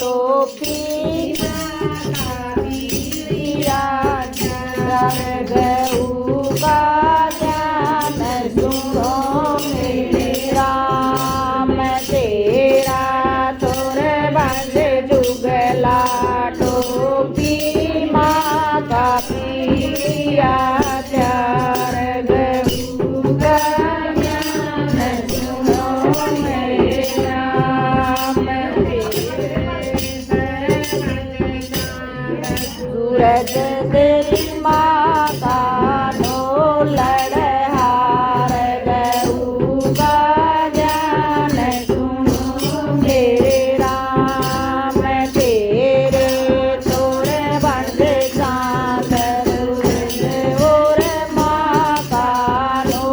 टोपी सूरज तेरी माता नो लड़हार गऊ का ज्ञान सुनो मेरे राम तेरे तोरे बंद सूरज और माता नो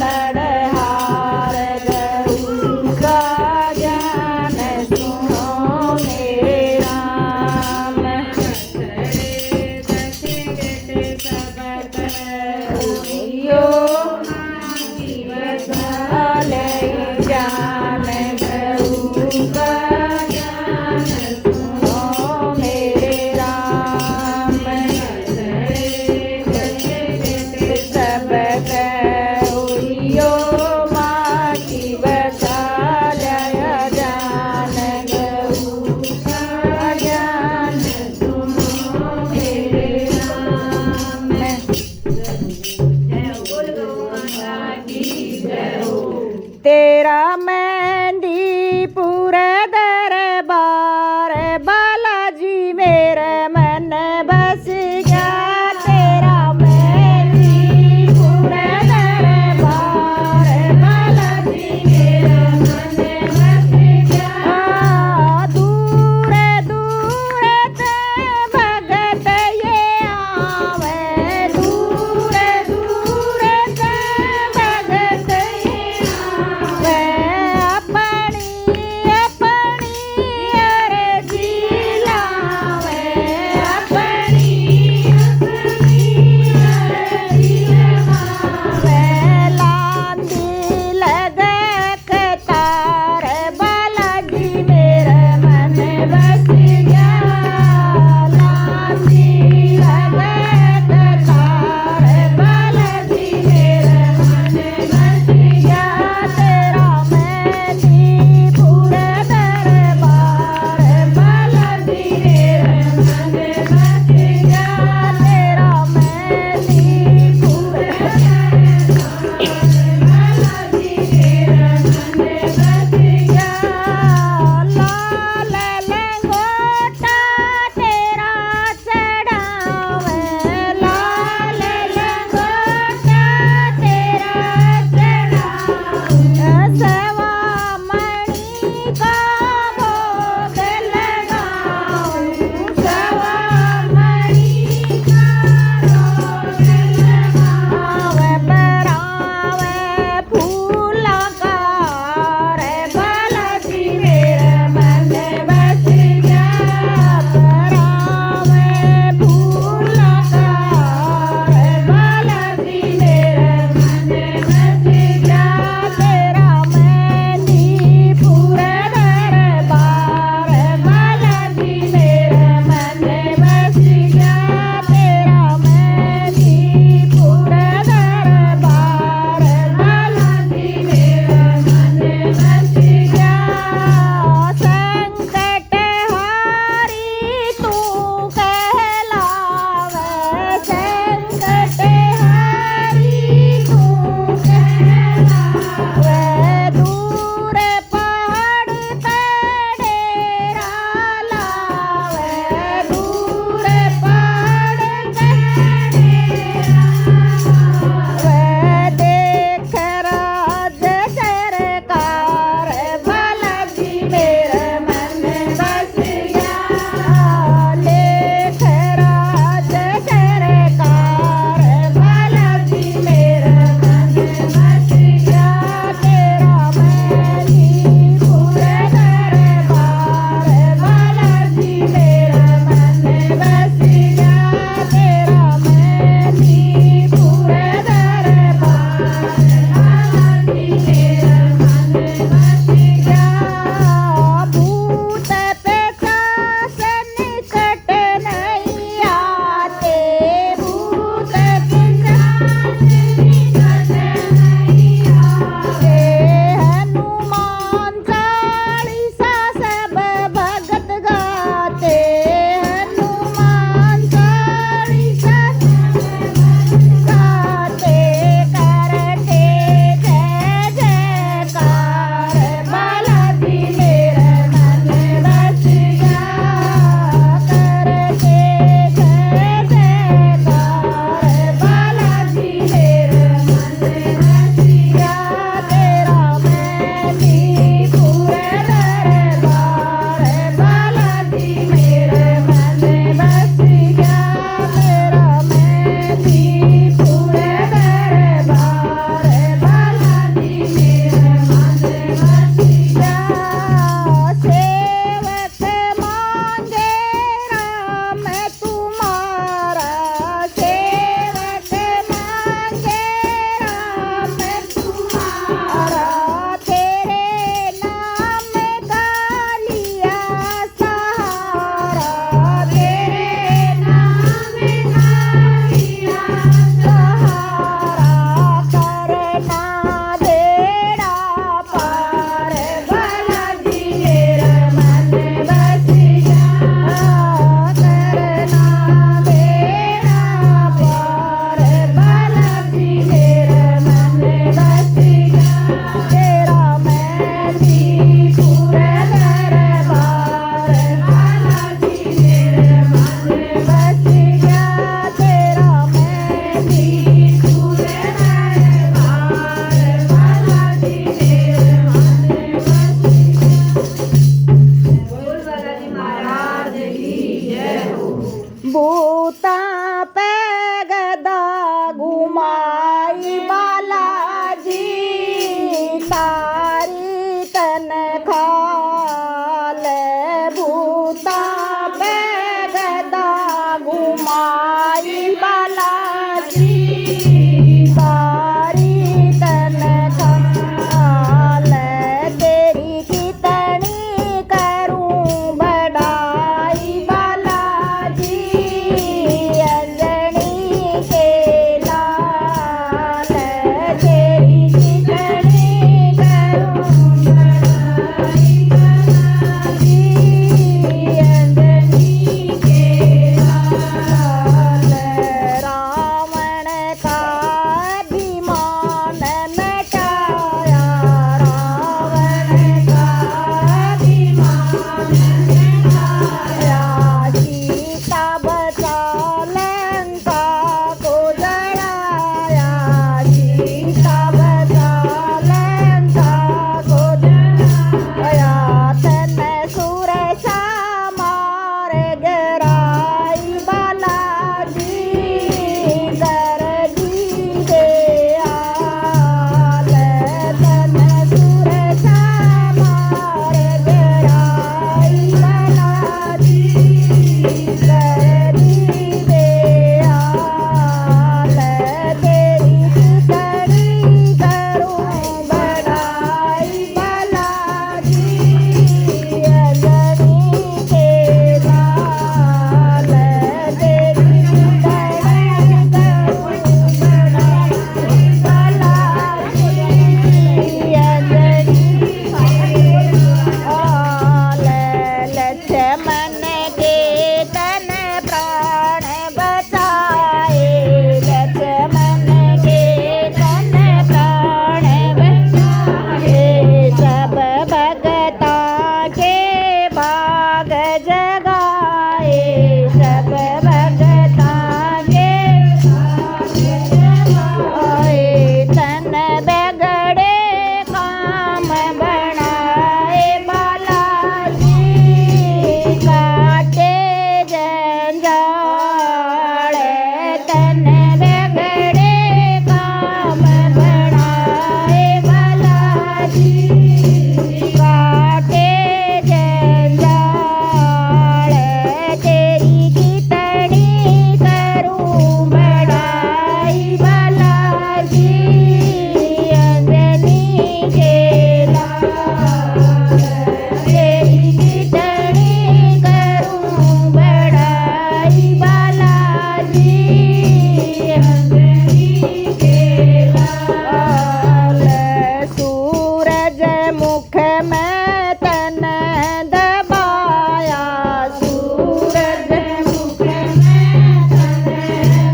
लड़हार गऊ का ज्ञान सुनो मेरे राम तेरा मेहंदीपुर दरबार बालाजी मेरे मन बस गया तेरा मेहंदीपुर दरबार बालाजी मेरे मन बस गया दूर दूर ते भगत ये आवे दूर दूर ते भगत सारी तन खाल भूता बेगदा घुमाई बालाजी सारी तन खाल तेरी कितनी करूं बड़ाई बालाजी अंजनी के लाल तेरी कितनी करूं बड़ाई बालाजी अंजनी के लाल रावण का अभिमान मिटाया रावण का अभिमान मिटाया सीता बचा लंका को जलाया सीता बचा लंका को जलाया तन सुरसा मार गिराई बालाजी दर्दी दयाल तन सुरसा मार गिराई बालाजी दर्दी दयाल तेरी कितनी करूं बड़ाई बालाजी अंजनी के लाल तेरी कितनी करूं बड़ाई बालाजी अंजनी लक्ष्मण के तन प्राण बचाए लक्ष्मण के तन प्राण बचाए सब भगता के भाग जगाए सब भगता के भाग जगाए तन बिगड़े काम बनाए बालाजी काटे जंजाल तन बिगड़े काम बनाए बालाजी काटे जंजाल तेरी कितनी करूं बड़ाई बालाजी अंजनी के लाल तेरी कितनी करूं बड़ाई बालाजी अंजनी के लाल सूरज मुख में तन दबाया सूरज मुख में तन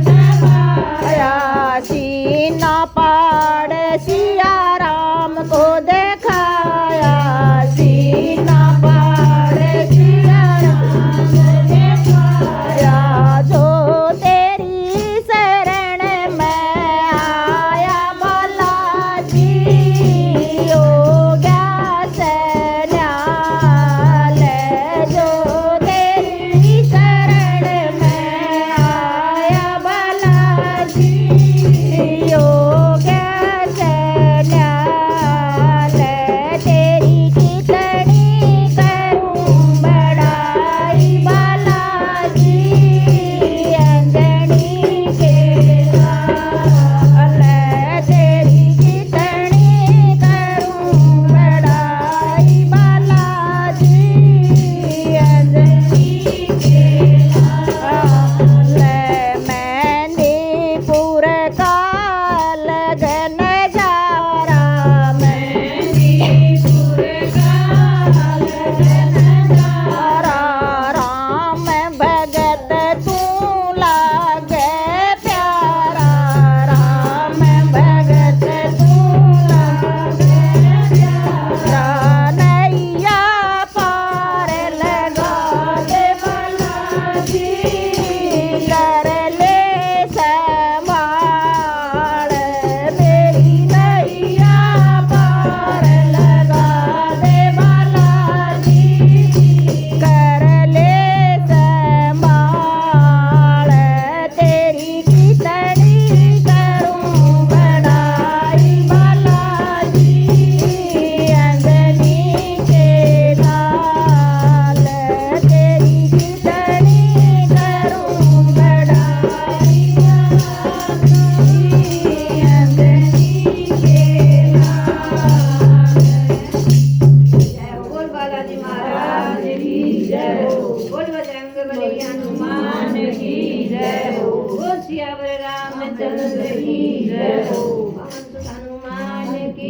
दबाया सीना पाड़ सिया राम को दिखाया सीना पाड़ सिया राम को दिखाया जो तेरी शरण में आया बालाजी हो गया सन्याल जो तेरी शरण में आया बालाजी हो गया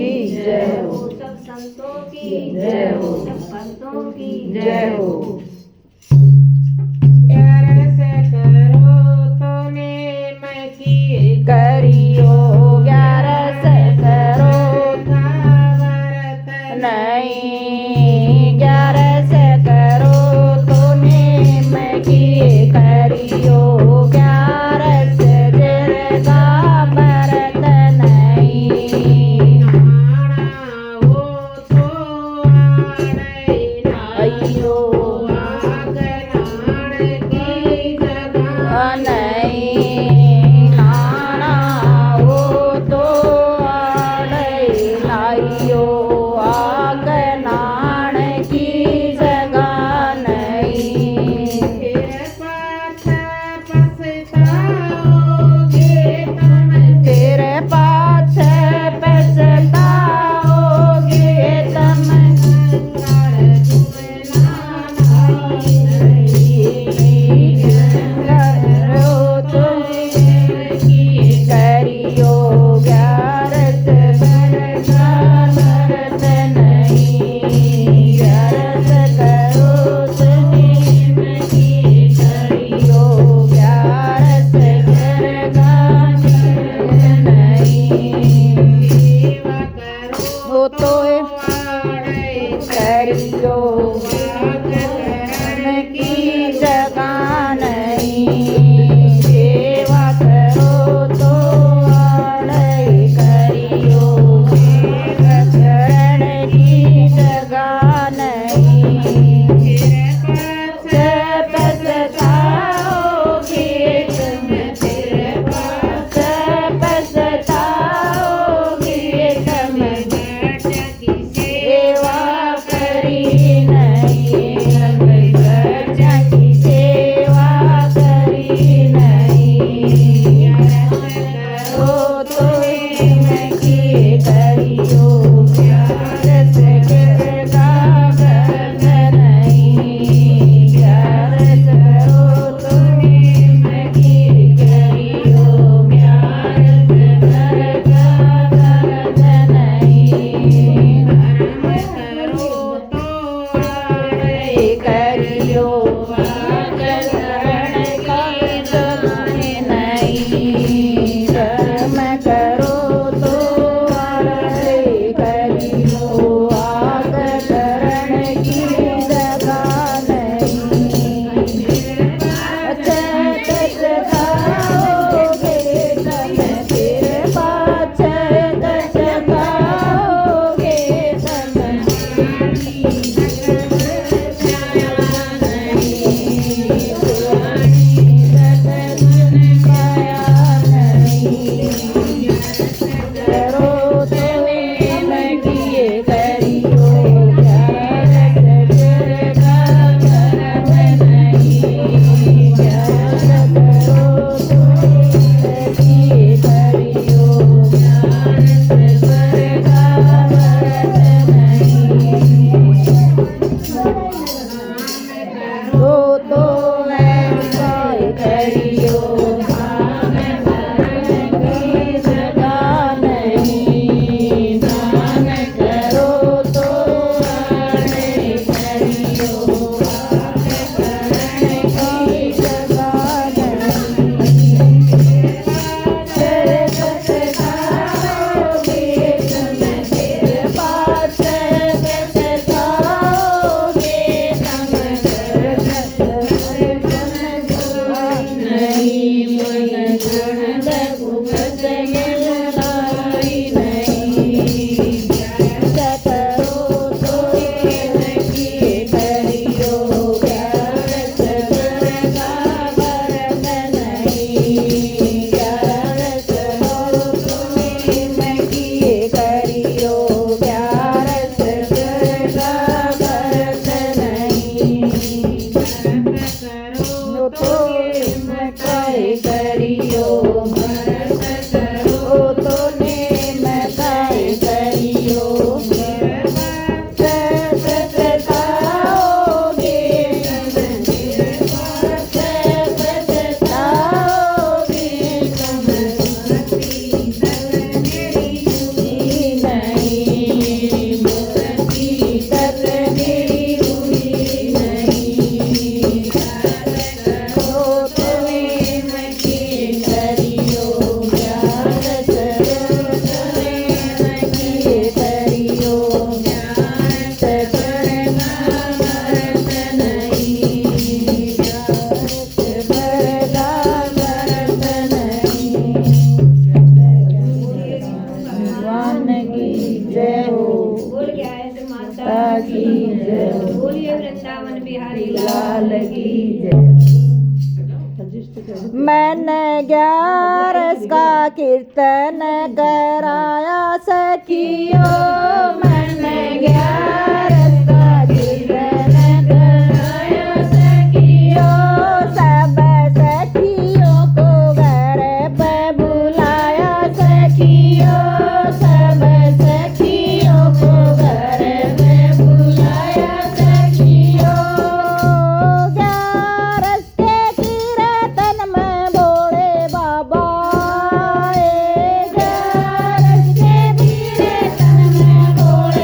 की जय हो, सब संतों की जय हो, सब भक्तों की जय हो। प्यार से करो तो नेम की करियो 11 करो था व्रत नहीं 11 करो तो नेम की करियो 11 जिरगा भरत नहीं नाना हो तो आड़े अयो आग नाण की जगह नहीं नाना हो तो आड़े लाइयो आग नाण की जगह नहीं फिर पाछ पछताओगे तुम तेरे पाछ पछताओगे तुम अंगार करो तुम करियो 11 भरत नहीं 11 करो तुम करियो 11 नहीं सेवा करो वो तो आड़े करियो करण की जगह नहीं सेवा करो तो आड़े करियो करण की जगह नहीं पछताओगे तुम पछताओगे तुम सेवा करी नहीं बच्चा की सेवा करी नहीं ओ तो की करियो 11 गिरगा भरत नहीं 11 करो तुम की करियो 11 गिरगा भरत नहीं करो तो आड़े करियो करण की जगह नहीं धर्म करो तो आड़े करियो की जय हो। बोल गया माता माता की जय हो। बोलिए वृंदावन बिहारी लाल की जय। मैंने 11 का कीर्तन कराया सखियों, मैंने 11 का कीर्तन कराया सखियों। सब सखियों को घर पे बुलाया सखियों, सब सखियों को घर पे बुलाया सखियों। 11 के कीर्तन में भोले बाबा आए, 11 के कीर्तन में भोले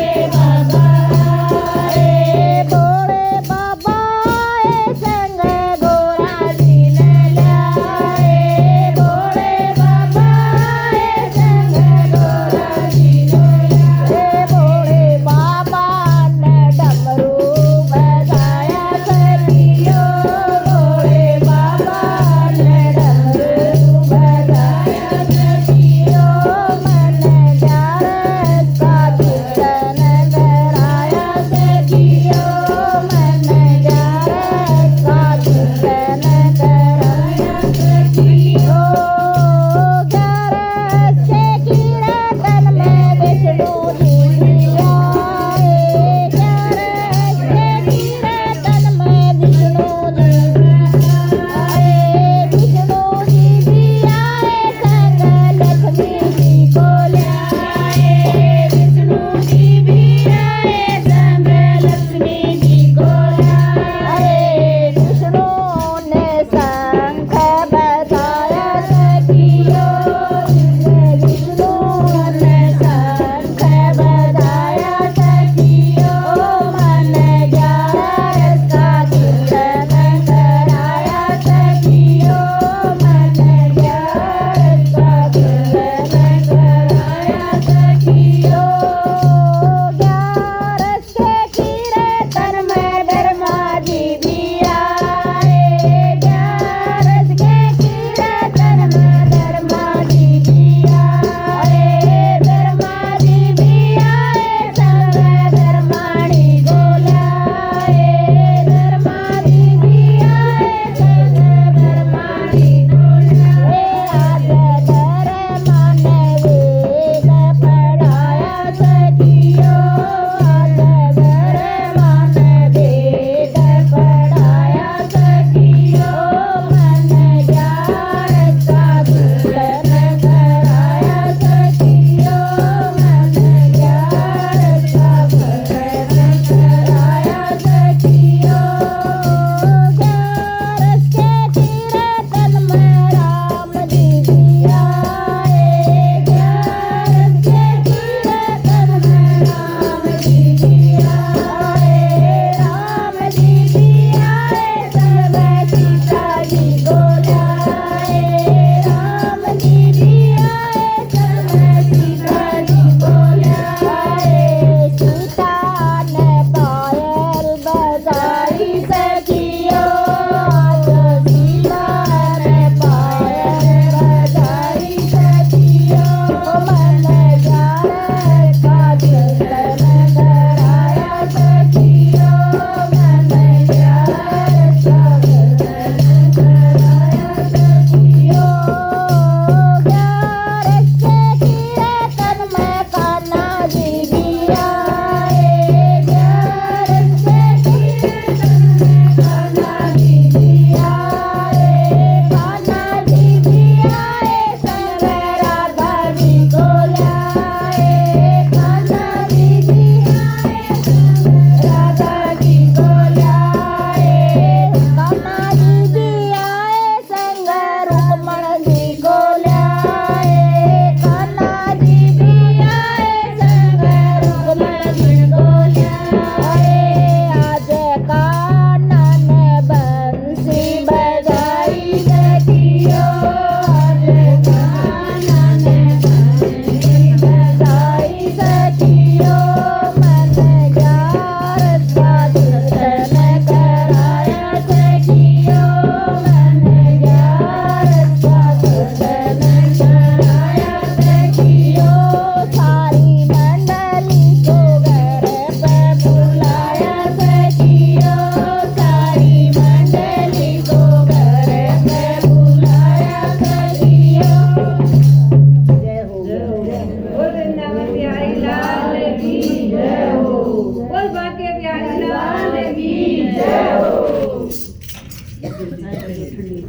ਠੰਡੀ